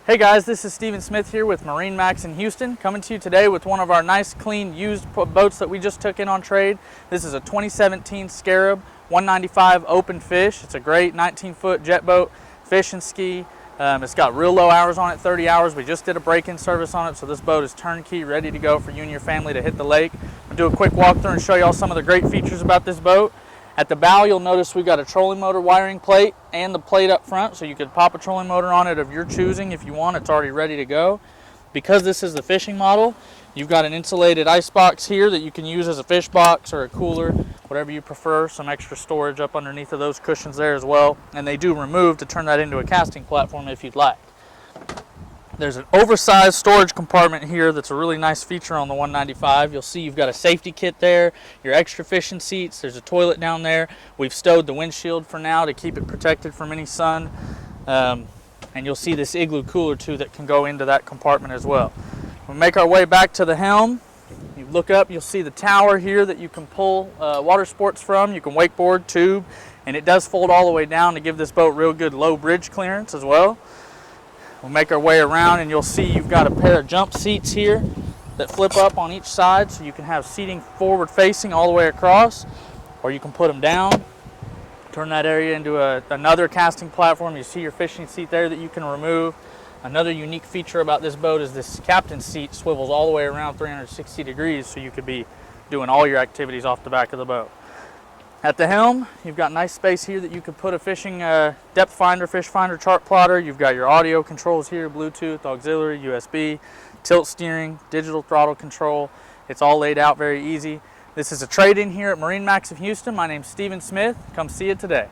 Hey guys, this is Steven Smith here with MarineMax in Houston, coming to you today with one of our nice, clean, used boats that we just took in on trade. This is a 2017 Scarab 195 open fish. It's a great 19-foot jet boat, fish and ski. It's got real low hours on it, 30 hours. We just did a break-in service on it, so this boat is turnkey, ready to go for you and your family to hit the lake. I'll do a quick walkthrough and show you all some of the great features about this boat. At the bow, you'll notice we've got a trolling motor wiring plate and the plate up front, so you could pop a trolling motor on it of your choosing if you want. It's already ready to go. Because this is the fishing model, you've got an insulated ice box here that you can use as a fish box or a cooler, whatever you prefer. Some extra storage up underneath of those cushions there as well. And they do remove to turn that into a casting platform if you'd like. There's an oversized storage compartment here that's a really nice feature on the 195. You'll see you've got a safety kit there, your extra fishing seats, there's a toilet down there. We've stowed the windshield for now to keep it protected from any sun. And you'll see this igloo cooler too that can go into that compartment as well. We'll make our way back to the helm. You look up, you'll see the tower here that you can pull water sports from. You can wakeboard, tube, and it does fold all the way down to give this boat real good low bridge clearance as well. We'll make our way around and you'll see you've got a pair of jump seats here that flip up on each side, so you can have seating forward facing all the way across, or you can put them down, turn that area into another casting platform. You see your fishing seat there that you can remove. Another unique feature about this boat is this captain's seat swivels all the way around 360 degrees, so you could be doing all your activities off the back of the boat. At the helm, you've got nice space here that you could put a fishing depth finder, fish finder, chart plotter. You've got your audio controls here, Bluetooth, auxiliary, USB, tilt steering, digital throttle control. It's all laid out very easy. This is a trade-in here at MarineMax of Houston. My name's Steven Smith. Come see it today.